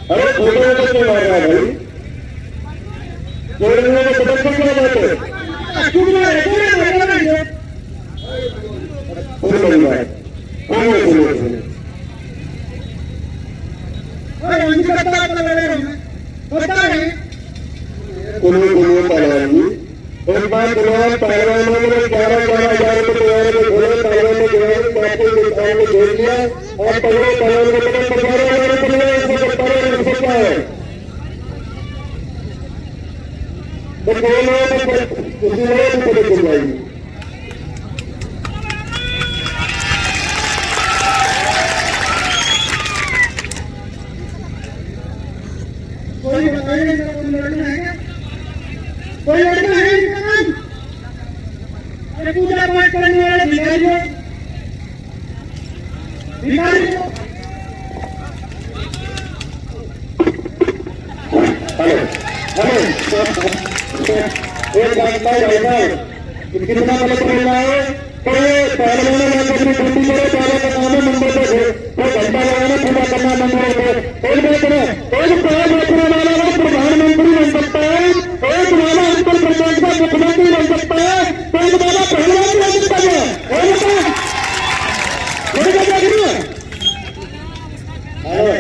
अरे फोटो मार रहा है भाई, जोड़ने में पता क्या बात है, एक बार पहलवानों ने 11,000 रुपये जोड़ दिया और पहले पहलवान को 11,000 रुपये है। तो उसी जाएगी। कोई लड़का है इसका नाम? अरे पूजा पाठ करने वाले भिखारी हो, भिखारी हो। हेलो एक बात बताओ, कितना गलत बोल रहा है? पहले मैंने अपनी ड्यूटी करे, पहले का काम है मंदिर पे तो घंटा लगाना, पूजा करना मंदिर पे। एक बात करें, एक प्राण रखने वाला प्रधानमंत्री बन सकता है, एक वाला उत्तर प्रदेश का मुख्यमंत्री बन सकता है, तो एक वाला पहलवान बन सकता है।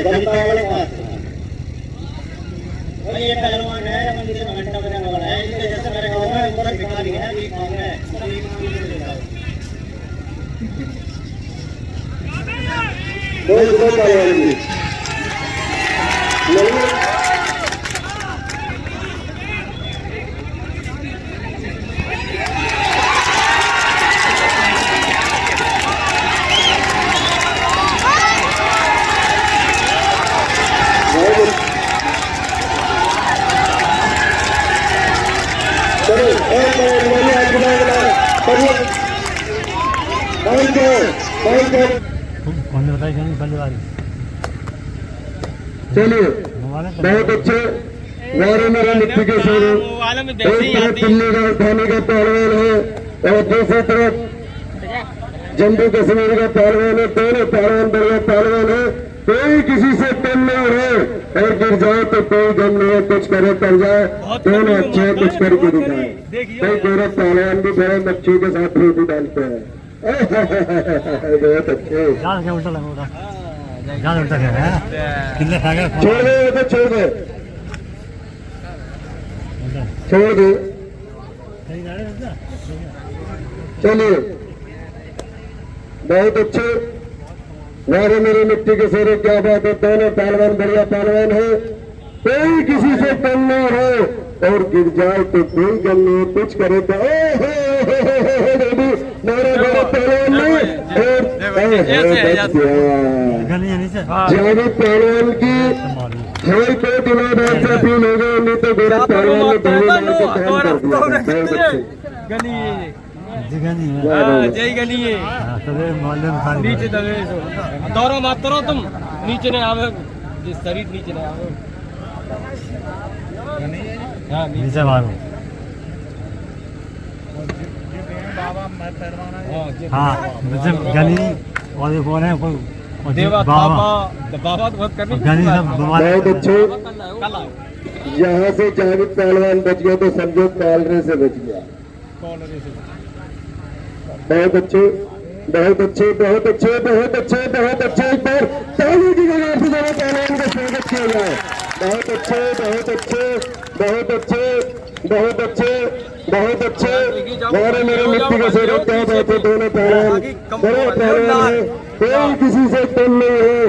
जनता वाले पास ये पहलवान है, मंदिर में घंटा बजाने वाला है, इसलिए जैसे मेरे गाँव में ऊपर भिखारी है, भी काम है, चलिए बहुत अच्छे वारे मेरे मिट्टी के शेर, एक तरफ दिल्ली राजधानी का पहलवान है और दूसरी तरफ जम्मू कश्मीर का पहलवान है। दोनों पहलवान बढ़िया पहलवान है, कोई किसी से कम नहीं है और गिर जाए तो कोई गम नहीं है, कुछ करे कर जाए, दोनों अच्छे हैं, कुछ करके दिखाए। कई गौरव पहलवान भी बड़े मच्छी के साथ रोटी डालते हैं, बहुत अच्छे। छोड़ दे तो छोड़ दे, छोड़ दे। चलिए बहुत अच्छे वारे मेरे मिट्टी के शेरे, क्या बात है। दोनों पहलवान बढ़िया पहलवान है, कोई किसी से कम नहीं है और गिर जाए तो कोई गम नहीं, कुछ करे तो मेरे बड़े पहलवान में जावेद पहलवान की हाई कोर्ट इलाहाबाद से अपील हो गई, नहीं तो गोरा पहलवान ने पहले मार के काम कर दिया। जय गनी नीचे दबे दौरो मत करो, तुम नीचे नहीं आवे, शरीर नीचे नहीं आवे, नीचे मारो। हाँ गनी और ये कौन है, बाबा बहुत करनी। बहुत अच्छे, यहाँ से जावेद पहलवान बच गया तो समझो कॉलरे से बच गया। बहुत अच्छे बहुत अच्छे बहुत अच्छे बहुत अच्छे बहुत अच्छे, एक बार ताली की गई से दोनों पहलवान का स्वागत किया जाए। बहुत अच्छे बहुत अच्छे बहुत अच्छे बहुत अच्छे बहुत अच्छे हमारे मेरे मिट्टी के शेर, क्या बात है। दोनों पहलवान बड़े पहलवान है, कोई किसी से कम नहीं है।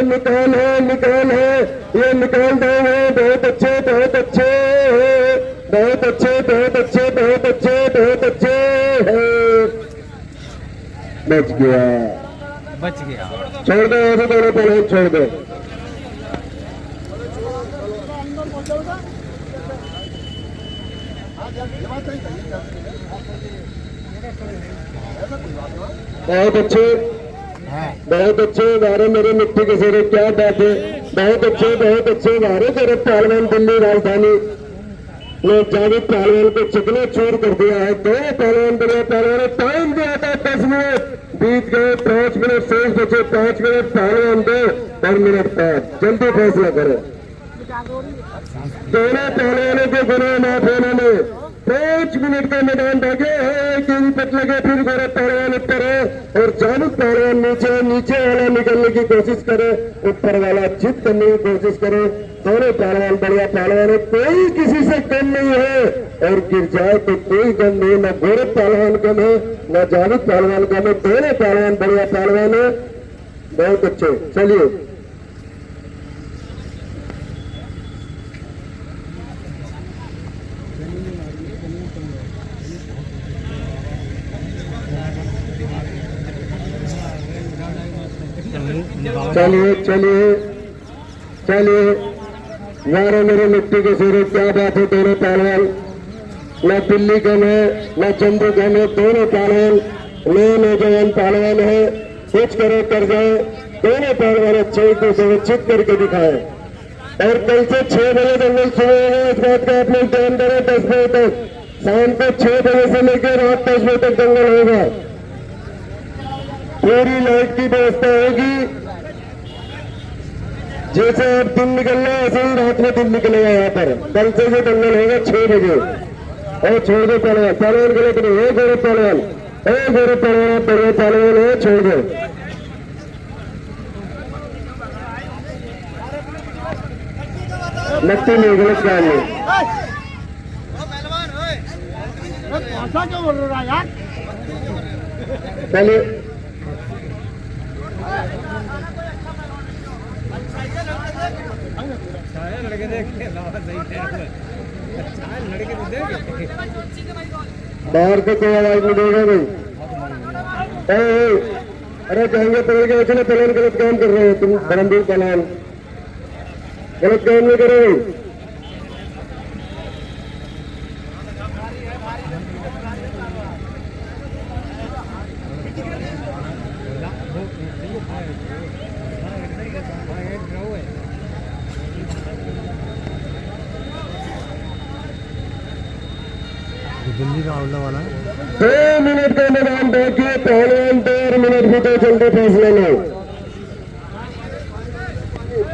निकाल है निकाल है, ये निकाल दे हैं। बहुत अच्छे बहुत अच्छे बहुत अच्छे बहुत अच्छे बहुत अच्छे बहुत अच्छे, बच गया बच गया। छोड़ दो ऐसे दोनों पहले छोड़ दो। बहुत अच्छे बहुत अच्छे वारे मेरे मिट्टी के शेर, क्या बात है। बहुत अच्छे मारे तेरे पहलवान दिल्ली राजधानी ने जावेद पहलवान को चिकना चूर कर दिया है। दोनों पहलवान बढ़िया पहलवान, टाइम दिया था 10 मिनट बीत गए, 5 मिनट शेष बचे, 5 मिनट पहलवान 2 और मिनट 5, जल्दी फैसला करो। दोनों पहलवानों को गुनाह माफ होने में 5 मिनट का मैदान भागे है, केवी पट लगे, फिर गोरे पहलवान ऊपर है और जावेद पहलवान नीचे, नीचे वाला निकलने की कोशिश करे, ऊपर वाला जीत करने की कोशिश करे। दोनों पहलवान बढ़िया पहलवान है, कोई किसी से कम नहीं है और गिर जाए तो कोई गम नहीं, न गोरे पहलवान कम है न जावेद पहलवान कम है, दोनों पहलवान बढ़िया पहलवान है, बहुत अच्छे। चलिए चलिए चलिए चलिए, यारो मेरे मिट्टी के सिरे, क्या बात है। दोनों पहलवान, न दिल्ली गम है न जम्मू गम है, दोनों पहलवान नए नौजवान पहलवान है, कुछ करे कर जाए। दोनों पहलवान अच्छे को सुरक्षित करके दिखाए और कल से 6 बजे दंगल शुरू होगा, इस बात का आप लोग ध्यान करें। 10 बजे तक, शाम को 6 बजे से लेकर रात 10 बजे तक दंगल होगा, पूरी लाइट की व्यवस्था होगी। जैसे अब दिन निकल रहा है ऐसे ही रात में दिन निकलेगा। यहाँ पर कल से जो दंगल होगा 6 बजे। और छोड़ दो पहलवान, पहलवान गलत नहीं है, गोरे पहलवान, गोरे पहलवान, बड़े पहलवान है, छोड़ दो। नक्की नहीं, गलत काम नहीं। चलिए लड़के देखे लड़के तो देखे बाहर से कोई आवाज नहीं देगा भाई। अरे कहेंगे पकड़ के रखना, पहले गलत काम कर रहे हो तुम, धर्मवीर पहलवान गलत काम नहीं करो भाई। दिल्ली का आउला वाला 2 मिनट का मैदान देखिए, पहलवान 1.5 मिनट भी तो जल्दी फैसले लो।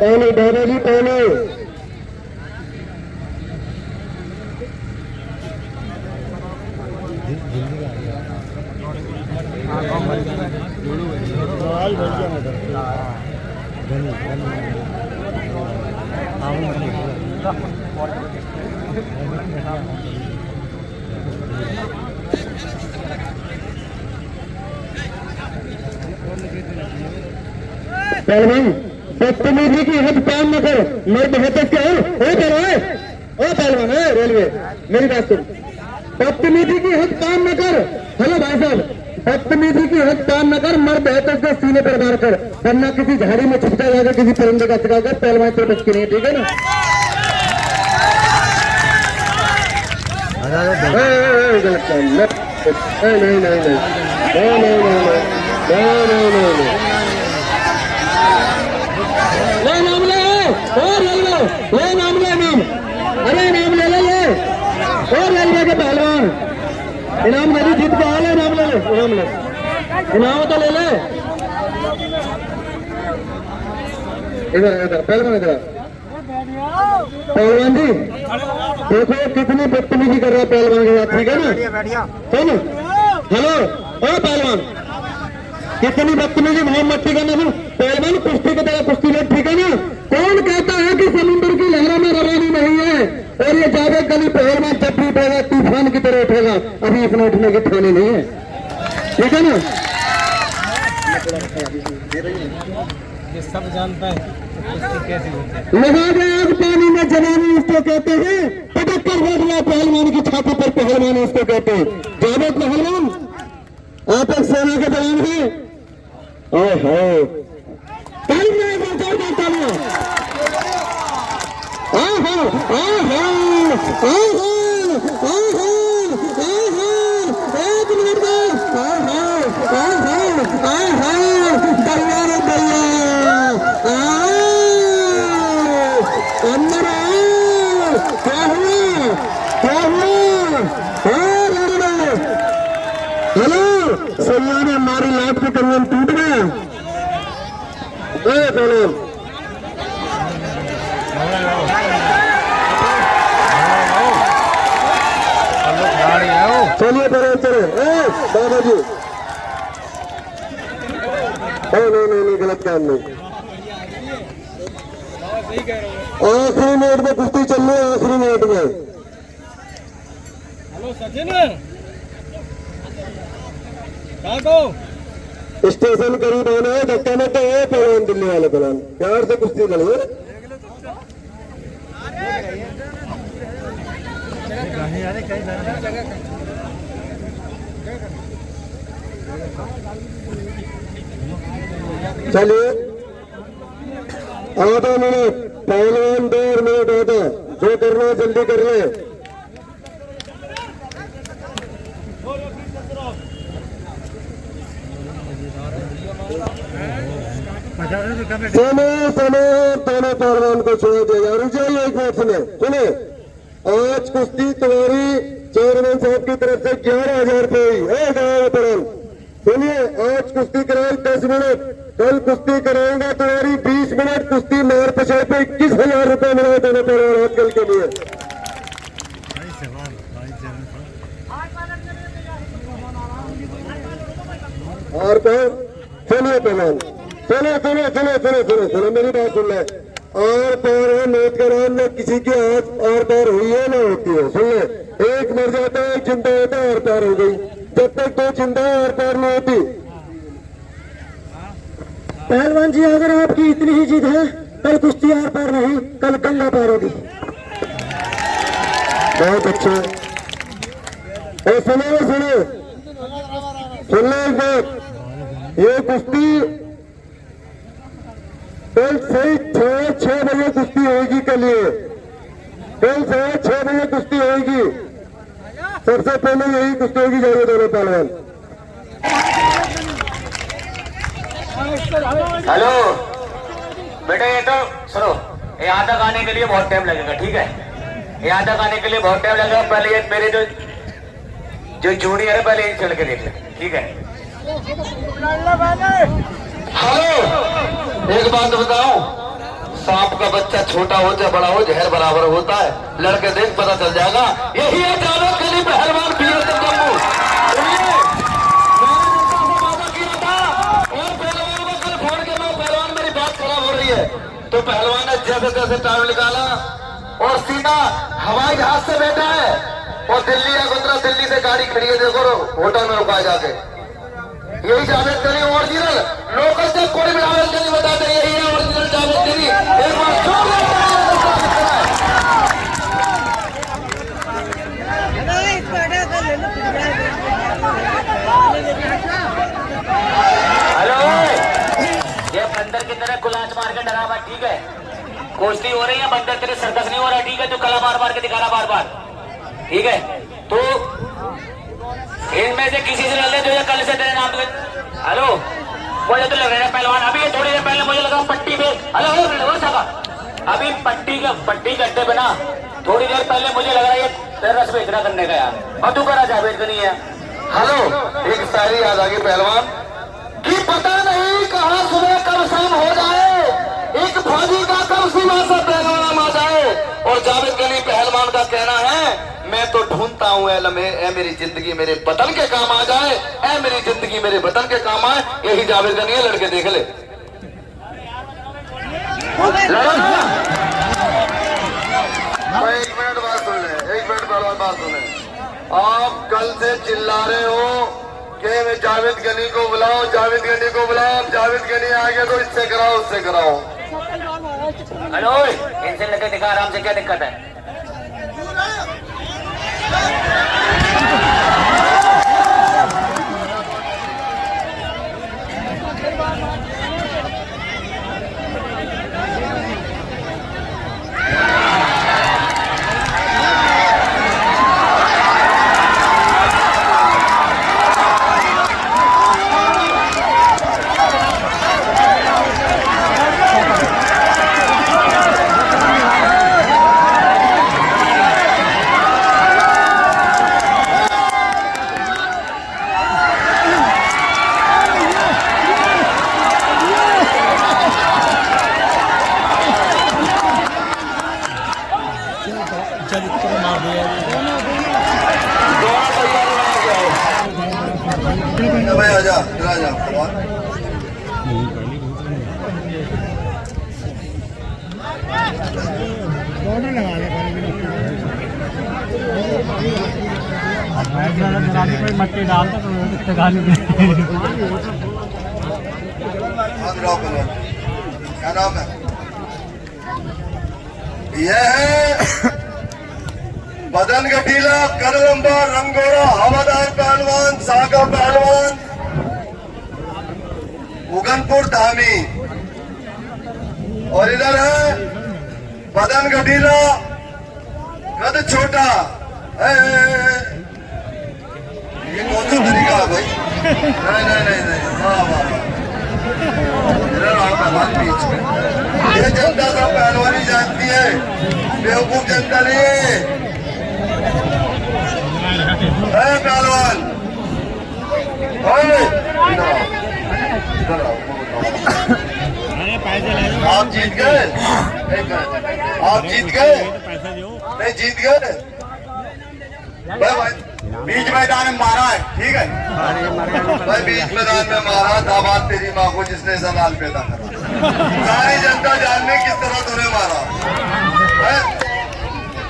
पानी दादा जी, पानी। पहलवान बदतमीजी की हद पार न कर, मर्द है क्या हो पहलवान है रेलवे, मेरी बात सुन। बदतमीजी की हद पार न कर, हेलो भाई साहब, बदतमीजी की हद पार न कर, मर्द है तो उसका सीने पर वार कर, वरना किसी झाड़ी में छुपटा जाकर किसी परिंदे का सिखाकर पहलवान तो बच के नहीं, ठीक है ना। गलत काम नहीं, नाम ले, और ले लो, वो नाम ले, नाम, अरे नाम ले ले, और रेलवे के पहलवान इनाम नदी जीत के आए, नाम ले ले, इनाम तो ले ले। इधर पहलवान, इधर पहलवान जी देखो कितनी बदतमीजी कर रहा है पहलवान के साथ, ठीक है ना। सुन, हेलो ओ पहलवान, कितनी बदतमीजी मोहम्मद, ठीक है ना। पहलवान कुश्ती की तरह कुश्ती ले, ठीक है ना। कौन कहता है कि समुद्र की लहरों में रवानी नहीं है, और ये जावेद अली पहलवान जब भी उठेगा तूफान की तरह उठेगा, अभी इसमें उठने की ठानी नहीं है, ठीक है ना। ये सब जानता है कैसे होता है। लगा दे आग पानी में जवानी इसको कहते हैं, पटक कर बैठ गया पहलवान की छाती पर पहलवान इसको कहते हैं। जावेद पहलवान आप एक सेना के जवान हैं। हमारी लाइफ के कंगन टूट गए। पहलवान चलिए पहले चलो। बाबा जी नहीं गलत काम नहीं। आखिरी मिनट में कुश्ती चल रही है, आखिरी मिनट में। हेलो सचिन को स्टेशन करीब आना है, धक्का मत है। पहलवान दिल्ली वाले पहलवान प्यार से कुश्ती लड़िए। चलिए आधा मिनट, पहलवान 1.5 मिनट होता, जो करना है जल्दी कर ले। समय दोनों पहलवान को छोड़ देगा। रुक जाइए एक मिनट सुने। आज कुश्ती तुम्हारी चेयरमैन साहब की तरफ से 11,000 रुपये हुई। सुनिए, आज कुश्ती कराई 10 मिनट, कल कुश्ती कराएंगा तुम्हारी 20 मिनट। कुश्ती मार पछाड़ पे 21,000 रुपये मिला दोनों पहलवान आज कल के लिए। और सुनिए पहलवान, सुनो मेरी बात सुन ले। और पैर नोट करान में किसी की हाथ आर पार हुई है ना होती है। सुन ले, एक मर जाता है, एक जिंदा होता है, आर पार हो गई। जब तक 2 चिंता आर पार नहीं होती। पहलवान जी अगर आपकी इतनी ही जिद है, कल कुश्ती आर पार नहीं, कल गंगा पार होगी। बहुत अच्छा। और सुनो एक बात, ये कुश्ती कल सही 6 बजे कुश्ती होगी। कल सही 6 बजे कुश्ती होगी। सबसे पहले यही कुश्ती होगी जाने दोनों पहलवान। हेलो बेटा, ये तो सुनो, यहाँ तक आने के लिए बहुत टाइम लगेगा, ठीक है? यहाँ तक आने के लिए बहुत टाइम लगेगा। पहले ये मेरे जो जूनियर है, पहले चल के देख ले, ठीक है? हेलो, एक बात बताओ, सांप का बच्चा छोटा हो चाहे बड़ा हो, जहर बराबर होता है। लड़के देख पता चल जाएगा। यही है जावेद गनी पहलवान पीर जम्मू। वादा किया था और पहलवान को कल फोन के मैं पहलवान मेरी बात खराब हो रही है, तो पहलवान ने जैसे तैसे टाइम निकाला और सीधा हवाई जहाज से बैठा है और दिल्ली या गुजरा, दिल्ली से गाड़ी खड़ी है, देखो होटल में रुका जाके। यही जावेद गनी ओरिजिनल लोकल से कोई भी जावेद गनी बताते, यही है ओरिजिनल जावेद गनी। एक बार हेलो, ये बंदर की तरह गुलाच मार के डरा, ठीक है? कुश्ती हो रही है, बंदर तेरे सर्कस नहीं हो रहा, ठीक है? तू कला बार के दिखा रहा बार, ठीक है? तो इनमें से किसी से लड़ ले जो ये कल से तेरे नाम। हेलो, मुझे तो लग रहा है पहलवान, अभी ये थोड़ी देर पहले मुझे लगा पट्टी पे, हेलो सका, अभी पट्टी करते बना, थोड़ी देर पहले मुझे लग रहा है ये तेरा रस बेचना करने का यार, और तू करा जावेद गनी है। हेलो, एक शायरी याद आ गई पहलवान कि पता नहीं कहाँ सुबह कब शाम हो जाए, एक फौजी का कब सीमा से पहलवान आ जाए। और जावेद गनी पहलवान का कहना है, मैं तो ढूंढता हूँ ए मेरी जिंदगी मेरे वतन के काम आ जाए, ए मेरी जिंदगी मेरे वतन के काम आए। यही जावेद गनी है, लड़के देख ले। एक मिनट बात सुन ले, एक मिनट बात सुने। आप कल से चिल्ला रहे हो कि जावेद गनी को बुलाओ, जावेद गनी को बुलाओ। जावेद गनी आ गया तो इससे कराओ, उससे कराओ। हेलो, इनसे लगे दिखा आराम से, क्या दिक्कत है? आजा इधर आजा मट्टी डालता तो क्या नाम है? यह है बदन गठीला, कर लंबा, रंगोरा, हवादार पहलवान, सागा पहलवान, उगनपुर धामी। और इधर है बदन गठीला, कद छोटा। ये कौन सा तरीका है भाई? नहीं, वाह वाह। इधर आओ पहलवान बीच में। ये जनता सब पहलवानी जानती है, बेवकूफ जनता नहीं है। पहलवान आप जीत गए, आप जीत गए, नहीं जीत गए। बीच मैदान में मारा है, ठीक है भाई, बीच मैदान में मारा। दामाद तेरी माँ को जिसने ऐसा लाल पैदा करा, सारी जनता जानने किस तरह तूने मारा।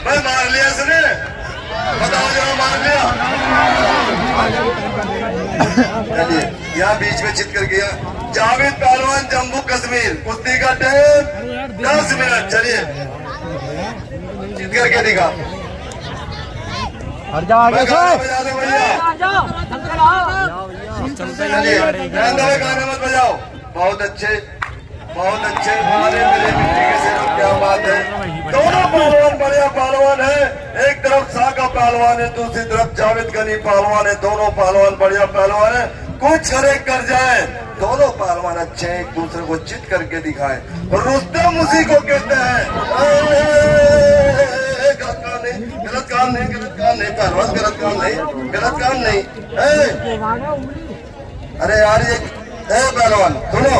भाई मार लिया इसने, बताओ जरा मार लिया। चलिए यहाँ बीच में चित कर गया जावेद पहलवान, जम्मू कश्मीर। कुश्ती का टाइम 10 मिनट। चलिए चित करके दिखा। बजा दो भैया। चलिए गाने मत बजाओ। बहुत अच्छे, बहुत अच्छे। हमारे मेरे मिट्टी के से क्या बात है। दोनों पहलवान बढ़िया पहलवान है। एक तरफ साका पहलवान है, दूसरी तरफ जावेद गनी पहलवान है। दोनों पहलवान बढ़िया पहलवान है। कुछ करे कर जाए, दोनों पहलवान अच्छे हैं, एक दूसरे को चित करके दिखाए। रुस्तम उसी को कहते हैं। गलत काम नहीं, गलत काम नहीं पहलवान, गलत काम नहीं, गलत काम नहीं। अरे यार ये पहलवान सुनो,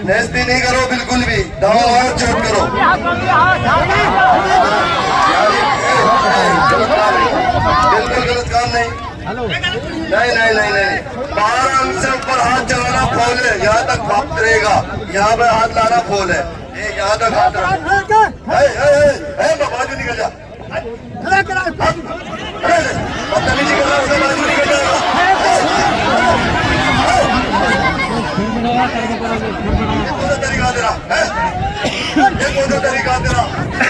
नेस्ती नहीं करो बिल्कुल भी, दाव और चोट करो। बिल्कुल गलत काम नहीं। नहीं। 12 अंक से ऊपर हाथ चलाना फौल है। यहाँ तक भाप रहेगा, यहाँ पे हाथ लाना फौल है। यहाँ तक हाथ बाजू निकल जा। बदतमीजी कर रहा है, बाजू निकल जाएगा। तरीका दे रहा है, ये कौन सा तरीका दे रहा?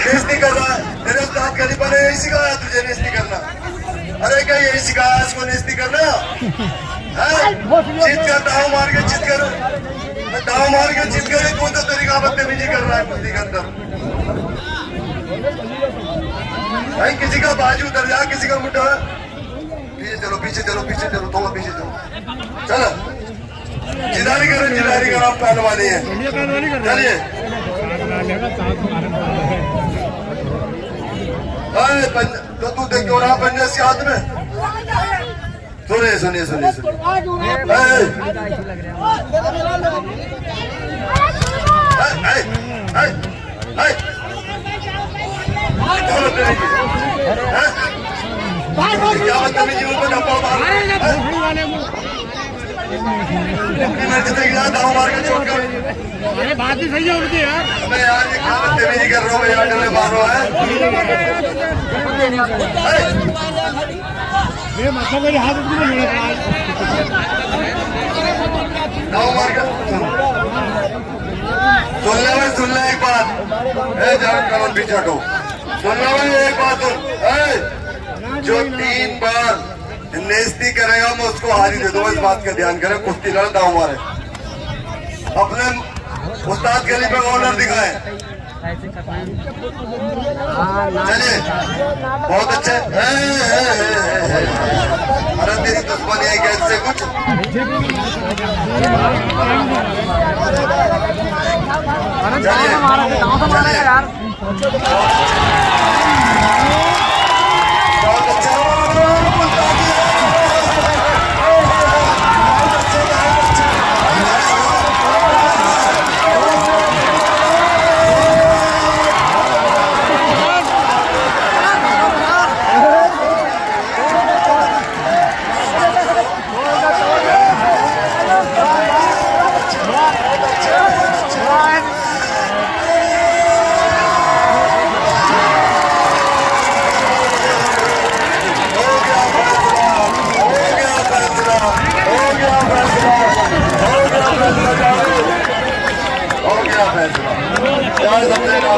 नेस्ती कर रहा है। तेरे उस्ताद खलीफा ने यही सिखाया तुझे नेस्ती करना? अरे क्या यही सिखाया इसको नेस्ती करना? चित कर, दाव मार के चित कर, दाव मार के चित करे। कौन सा तरीका बदतमीजी कर रहा है कुश्ती के अंदर? भाई किसी का बाजू उतर जा, किसी का मुट्ठा। पीछे चलो, पीछे चलो, पीछे चलो, थोड़ा पीछे चलो। चलो जिदारी करो, आप पहलवानी है। चलिए तो तू देख क्यों रहा पंजे से हाथ में? सुनिए सुनिए सुनिए सुनिए। क्या बदतमीजी उनको डब्बा मार, अपनी मर्जी से गया, दाव मार के छोड़ कर। अरे बात ही सही है उनकी यार। अबे यार ये क्या बदतमीजी कर रहा हूँ यार, डरे मार रहा है। मतलब मेरे हाथ में दाव मार के सुन ले एक बात। जान कमल पीछे हटो। सुन लो एक बात सुन। जो 3 बार नेस्ती करेगा मैं उसको हारी दे दूंगा। इस बात का ध्यान करें। कुश्ती लड़ दाव मारे, अपने उस्ताद गली पे ऑनर दिखाए। चलिए बहुत अच्छे। अरे तेरी दुश्मनी है क्या इससे कुछ? चलिए बहुत अच्छा। फैसला जाए हो गया फैसला क्या समझेगा